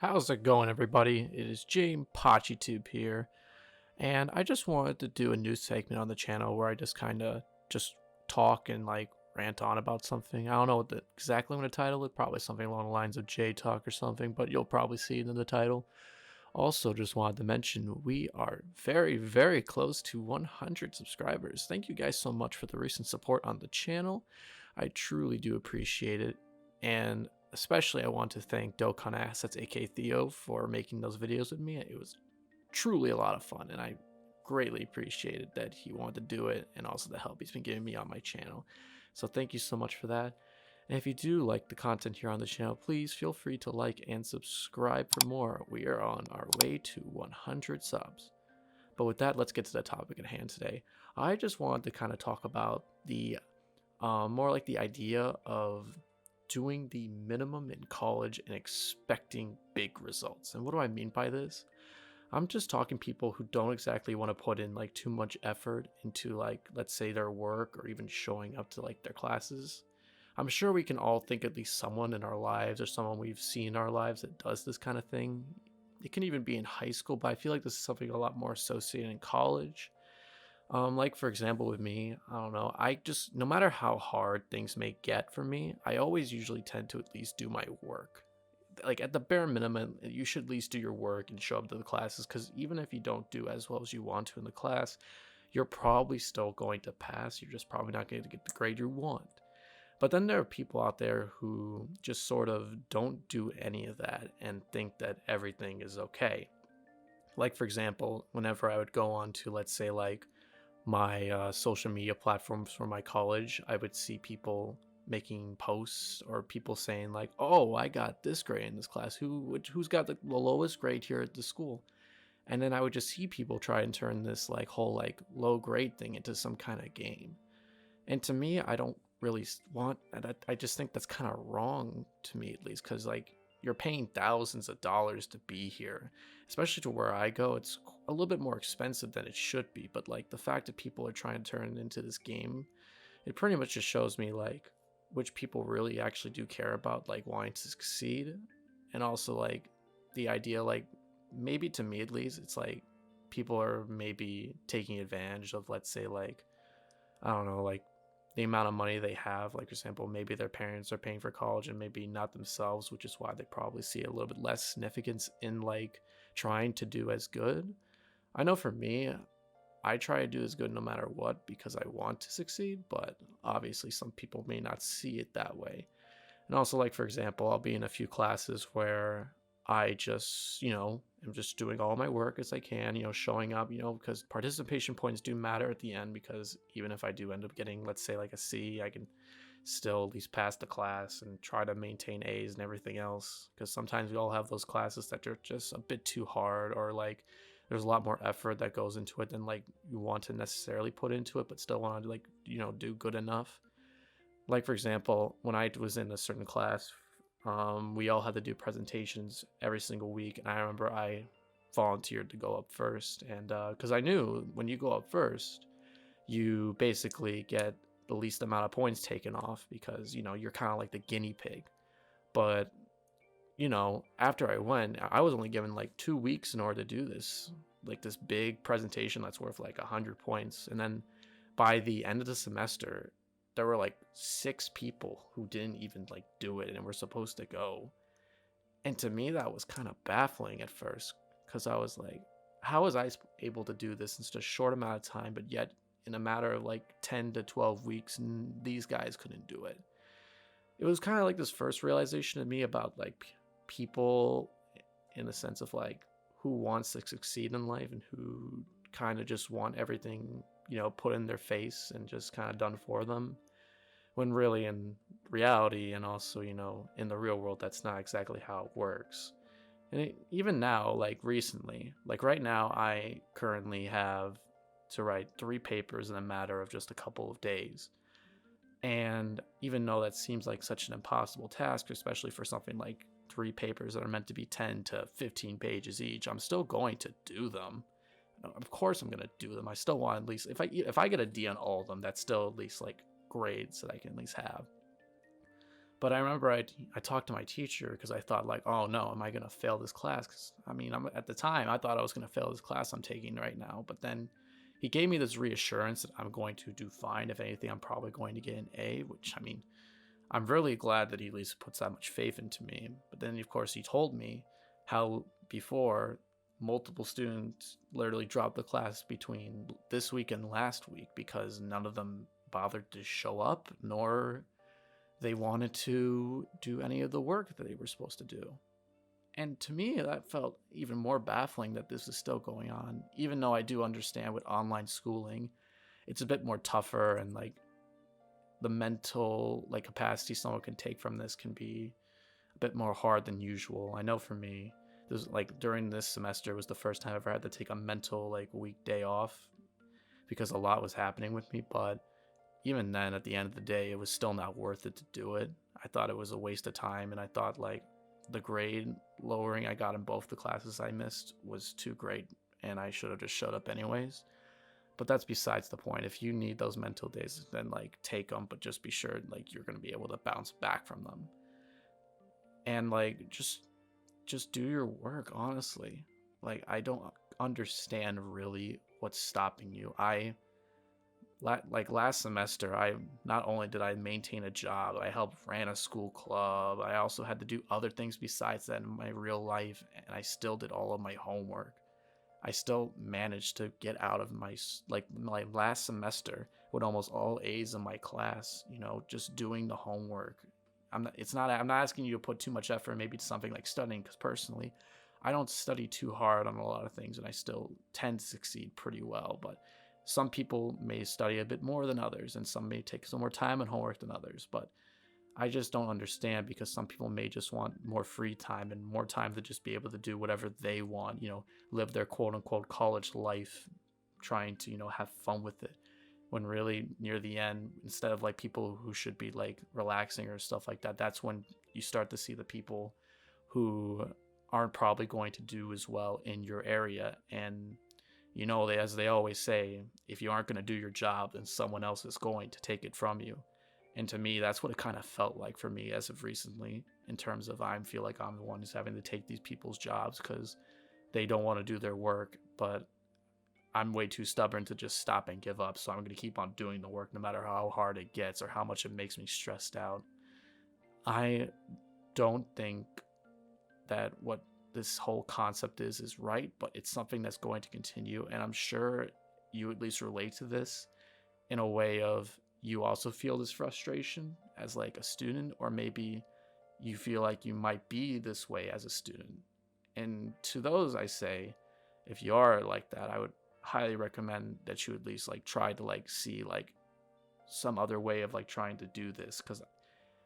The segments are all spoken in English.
How's it going, everybody? It is James PachiTube here, and I just wanted to do a new segment on the channel where I just kind of just talk and like rant on about something. I don't know exactly what to title it, probably something along the lines of J Talk or something, but you'll probably see it in the title. Also, just wanted to mention we are very, very close to 100 subscribers. Thank you guys so much for the recent support on the channel. I truly do appreciate it, and especially I want to thank Dokkan Assets, aka Theo, for making those videos with me. It was truly a lot of fun, and I greatly appreciated that he wanted to do it and also the help he's been giving me on my channel. So thank you so much for that. And if you do like the content here on the channel, please feel free to like and subscribe for more. We are on our way to 100 subs. But with that, let's get to the topic at hand today. I just wanted to kind of talk about the more like the idea of doing the minimum in college and expecting big results. And what do I mean by this? I'm just talking people who don't exactly want to put in like too much effort into like, let's say, their work or even showing up to like their classes. I'm sure we can all think at least someone in our lives or someone we've seen in our lives that does this kind of thing. It can even be in high school, but I feel like this is something a lot more associated in college. Like for example with me, I don't know, I just, no matter how hard things may get for me, I always usually tend to at least do my work. Like at the bare minimum, you should at least do your work and show up to the classes, because even if you don't do as well as you want to in the class, you're probably still going to pass. You're just probably not going to get the grade you want. But then there are people out there who just sort of don't do any of that and think that everything is okay. Like for example, whenever I would go on to, let's say, like my social media platforms for my college, I would see people making posts or people saying like, "Oh, I got this grade in this class. Who's got the lowest grade here at the school?" And then I would just see people try and turn this like whole like low grade thing into some kind of game. And to me, I don't really want. I just think that's kind of wrong to me, at least, because like you're paying thousands of dollars to be here, especially to where I go. It's a little bit more expensive than it should be, but like the fact that people are trying to turn it into this game, it pretty much just shows me like which people really actually do care about like wanting to succeed, and also like the idea like maybe to me at least it's like people are maybe taking advantage of, let's say, like, I don't know, like the amount of money they have. Like for example, maybe their parents are paying for college and maybe not themselves, which is why they probably see a little bit less significance in like trying to do as good. I know for me, I try to do as good no matter what because I want to succeed, but obviously some people may not see it that way. And also, like for example, I'll be in a few classes where I just, am just doing all my work as I can, showing up, because participation points do matter at the end, because even if I do end up getting, let's say, like a C, I can still at least pass the class and try to maintain A's and everything else. Because sometimes we all have those classes that are just a bit too hard, or like there's a lot more effort that goes into it than like you want to necessarily put into it, but still want to like, do good enough. Like for example, when I was in a certain class, we all had to do presentations every single week, and I remember I volunteered to go up first, and because I knew when you go up first, you basically get the least amount of points taken off, because you're kind of like the guinea pig. But after I went, I was only given like 2 weeks in order to do this, like this big presentation that's worth like 100 points, and then by the end of the semester, there were like 6 people who didn't even like do it and were supposed to go. And to me, that was kind of baffling at first, because I was like, how was I able to do this in such a short amount of time, but yet in a matter of like 10 to 12 weeks, these guys couldn't do it? It was kind of like this first realization to me about like people, in the sense of like who wants to succeed in life and who kind of just want everything, put in their face and just kind of done for them, when really in reality, and also in the real world, that's not exactly how it works. And even now, like recently, like right now, I currently have to write 3 papers in a matter of just a couple of days. And even though that seems like such an impossible task, especially for something like 3 papers that are meant to be 10 to 15 pages each, I'm still going to do them. Of course I'm going to do them. I still want, at least if I get a D on all of them, that's still at least like grades that I can at least have. But I remember I talked to my teacher because I thought like, oh no, am I gonna fail this class? Because I mean, at the time I thought I was gonna fail this class I'm taking right now. But then he gave me this reassurance that I'm going to do fine. If anything, I'm probably going to get an A. Which I mean, I'm really glad that he at least puts that much faith into me. But then of course he told me how before multiple students literally dropped the class between this week and last week because none of them bothered to show up nor they wanted to do any of the work that they were supposed to do. And to me, that felt even more baffling that this is still going on, even though I do understand with online schooling, it's a bit more tougher and like the mental like capacity someone can take from this can be a bit more hard than usual. I know for me, this like during this semester was the first time I ever had to take a mental like weekday off because a lot was happening with me, but even then at the end of the day it was still not worth it to do it. I thought it was a waste of time, and I thought like the grade lowering I got in both the classes I missed was too great and I should have just showed up anyways. But that's besides the point. If you need those mental days, then like take them, but just be sure like you're going to be able to bounce back from them. And like just do your work, honestly. Like I don't understand really what's stopping you. Like last semester, I not only did I maintain a job, I helped ran a school club. I also had to do other things besides that in my real life, and I still did all of my homework. I still managed to get out of my last semester with almost all A's in my class, just doing the homework. I'm not asking you to put too much effort maybe to something like studying, because personally, I don't study too hard on a lot of things and I still tend to succeed pretty well, but some people may study a bit more than others and some may take some more time and homework than others, but I just don't understand because some people may just want more free time and more time to just be able to do whatever they want, live their quote unquote college life, trying to, have fun with it. When really near the end, instead of like people who should be like relaxing or stuff like that, that's when you start to see the people who aren't probably going to do as well in your area. And, as they always say, if you aren't going to do your job, then someone else is going to take it from you. And to me, that's what it kind of felt like for me as of recently, in terms of I feel like I'm the one who's having to take these people's jobs because they don't want to do their work, but I'm way too stubborn to just stop and give up. So I'm going to keep on doing the work no matter how hard it gets or how much it makes me stressed out. I don't think that what this whole concept is right, but it's something that's going to continue. And I'm sure you at least relate to this in a way of you also feel this frustration as like a student, or maybe you feel like you might be this way as a student. And to those I say, if you are like that, I would highly recommend that you at least like try to like see like some other way of like trying to do this, because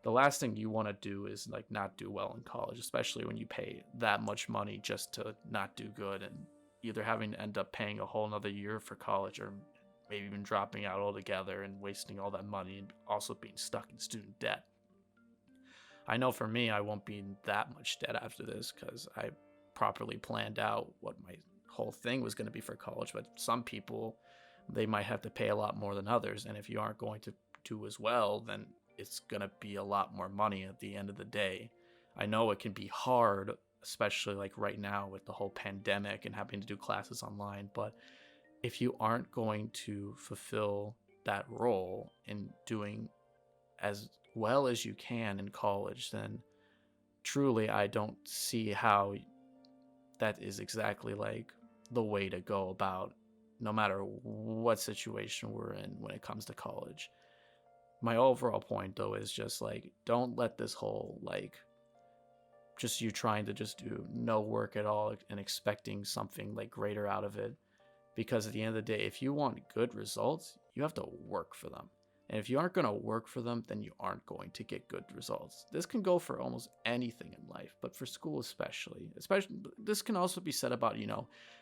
the last thing you want to do is like not do well in college, especially when you pay that much money just to not do good and either having to end up paying a whole nother year for college, or maybe even dropping out altogether and wasting all that money and also being stuck in student debt. I know for me, I won't be in that much debt after this because I properly planned out what my whole thing was going to be for college, but some people, they might have to pay a lot more than others, and if you aren't going to do as well, then it's going to be a lot more money at the end of the day. I know it can be hard, especially like right now with the whole pandemic and having to do classes online, but if you aren't going to fulfill that role in doing as well as you can in college, then truly I don't see how that is exactly like the way to go about no matter what situation we're in when it comes to college. My overall point though is just like, don't let this whole like just you trying to just do no work at all and expecting something like greater out of it, because at the end of the day, if you want good results, you have to work for them. And if you aren't going to work for them, then you aren't going to get good results. This can go for almost anything in life, but for school especially, this can also be said about,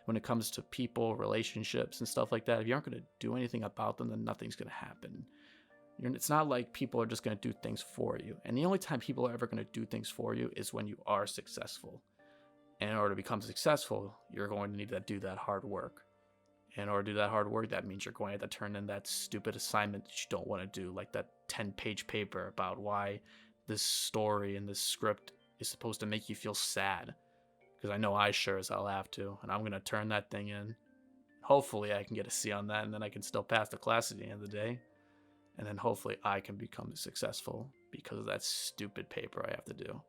when it comes to people, relationships and stuff like that. If you aren't going to do anything about them, then nothing's going to happen. It's not like people are just going to do things for you. And the only time people are ever going to do things for you is when you are successful. And in order to become successful, you're going to need to do that hard work. In order to do that hard work, that means you're going to have to turn in that stupid assignment that you don't want to do, like that 10-page paper about why this story and this script is supposed to make you feel sad, because I know I sure as hell have to, and I'm gonna turn that thing in. Hopefully I can get a C on that, and then I can still pass the class at the end of the day, and then hopefully I can become successful because of that stupid paper I have to do.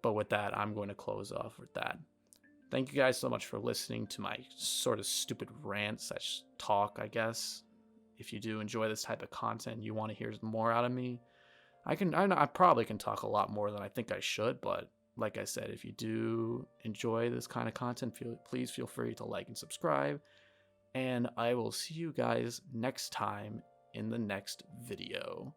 But with that, I'm going to close off with that. Thank you guys so much for listening to my sort of stupid rant / talk, I guess. If you do enjoy this type of content, you want to hear more out of me, I probably can talk a lot more than I think I should, but like I said, if you do enjoy this kind of content, please feel free to like and subscribe, and I will see you guys next time in the next video.